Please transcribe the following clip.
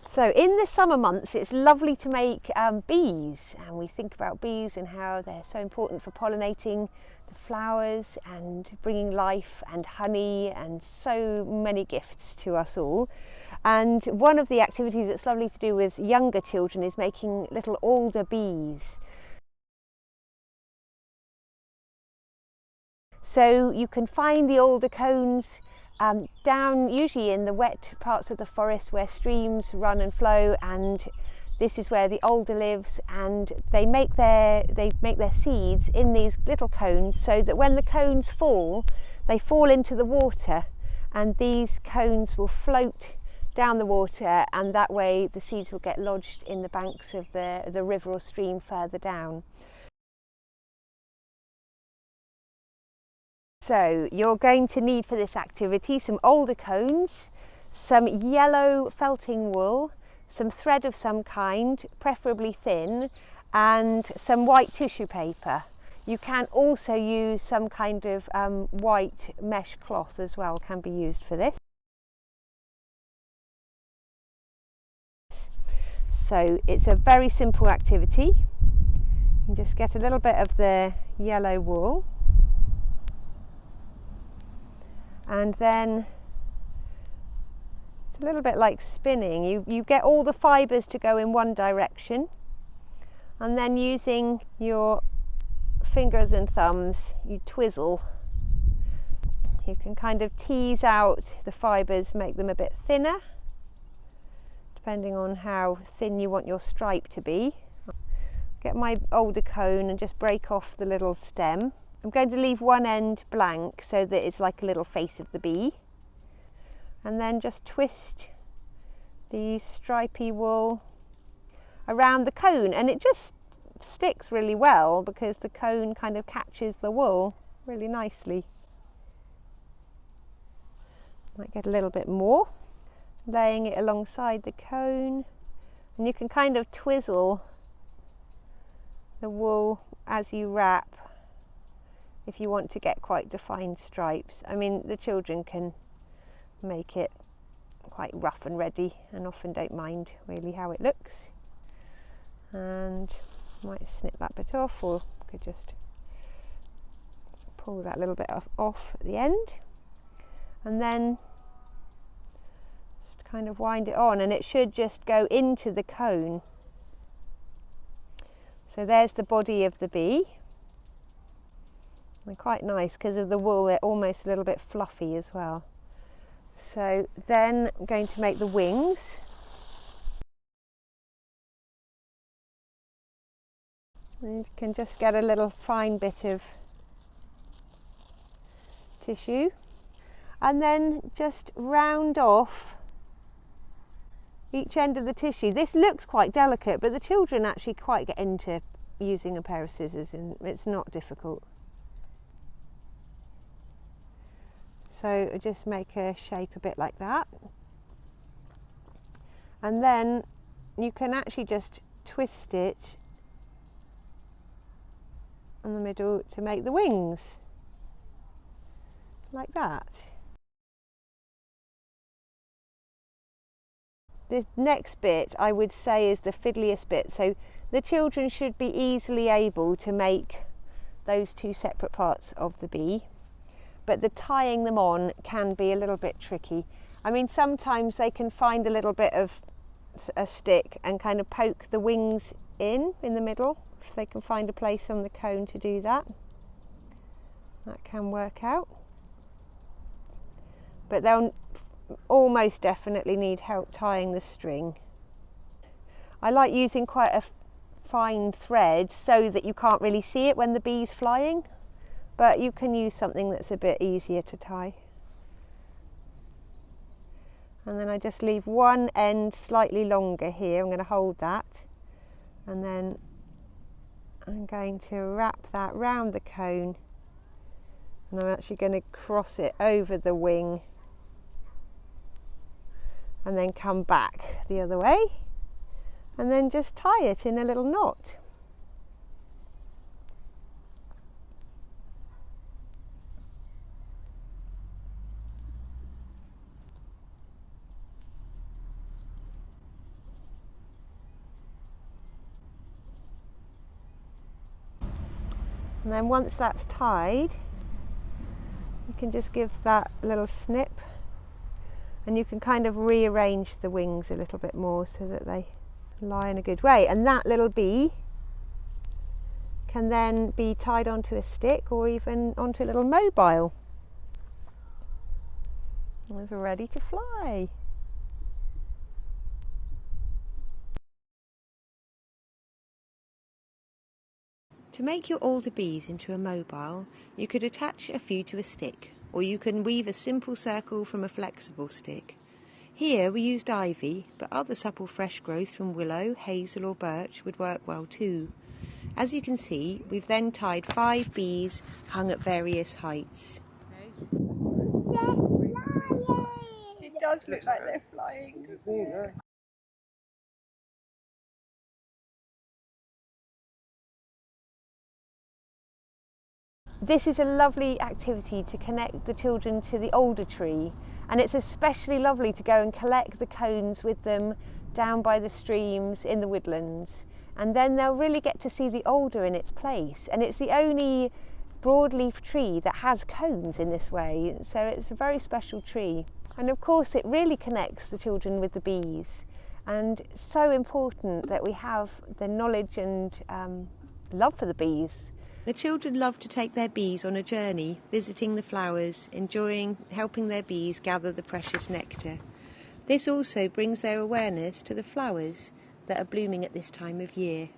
So in the summer months it's lovely to make bees, and we think about bees and how they're so important for pollinating the flowers and bringing life and honey and so many gifts to us all. And one of the activities that's lovely to do with younger children is making little alder bees. So you can find the alder cones down usually in the wet parts of the forest where streams run and flow, and this is where the alder lives, and they make their seeds in these little cones, so that when the cones fall, they fall into the water, and these cones will float down the water, and that way the seeds will get lodged in the banks of the river or stream further down. So you're going to need for this activity some alder cones, some yellow felting wool, some thread of some kind, preferably thin, and some white tissue paper. You can also use some kind of white mesh cloth as well, can be used for this. So it's a very simple activity. You just get a little bit of the yellow wool, and then it's a little bit like spinning. You get all the fibres to go in one direction, and then using your fingers and thumbs you twizzle. You can kind of tease out the fibres, make them a bit thinner depending on how thin you want your stripe to be. Get my alder cone and just break off the little stem. I'm going to leave one end blank so that it's like a little face of the bee, and then just twist the stripy wool around the cone, and it just sticks really well because the cone kind of catches the wool really nicely. Might get a little bit more, laying it alongside the cone, and you can kind of twizzle the wool as you wrap if you want to get quite defined stripes. I mean, the children can make it quite rough and ready and often don't mind really how it looks. And might snip that bit off, or could just pull that little bit off at the end, and then just kind of wind it on, and it should just go into the cone. So there's the body of the bee. They're quite nice because of the wool, they're almost a little bit fluffy as well. So then I'm going to make the wings. And you can just get a little fine bit of tissue and then just round off each end of the tissue. This looks quite delicate, but the children actually quite get into using a pair of scissors, and it's not difficult. So just make a shape a bit like that, and then you can actually just twist it in the middle to make the wings, like that. The next bit I would say is the fiddliest bit, so the children should be easily able to make those two separate parts of the bee, but the tying them on can be a little bit tricky. I mean, sometimes they can find a little bit of a stick and kind of poke the wings in the middle, if they can find a place on the cone to do that. That can work out, but they'll almost definitely need help tying the string. I like using quite a fine thread so that you can't really see it when the bee's flying, but you can use something that's a bit easier to tie. And then I just leave one end slightly longer here. I'm going to hold that, and then I'm going to wrap that round the cone, and I'm actually going to cross it over the wing and then come back the other way, and then just tie it in a little knot. And then once that's tied, you can just give that little snip, and you can kind of rearrange the wings a little bit more so that they lie in a good way. And that little bee can then be tied onto a stick or even onto a little mobile. And it's ready to fly. To make your alder bees into a mobile, you could attach a few to a stick, or you can weave a simple circle from a flexible stick. Here we used ivy, but other supple fresh growth from willow, hazel or birch would work well too. As you can see, we've then tied 5 bees hung at various heights. They're flying! It does look like they're flying, doesn't it? This is a lovely activity to connect the children to the alder tree, and it's especially lovely to go and collect the cones with them down by the streams in the woodlands, and then they'll really get to see the alder in its place. And it's the only broadleaf tree that has cones in this way, so it's a very special tree. And of course it really connects the children with the bees, and it's so important that we have the knowledge and love for the bees. The children love to take their bees on a journey, visiting the flowers, enjoying helping their bees gather the precious nectar. This also brings their awareness to the flowers that are blooming at this time of year.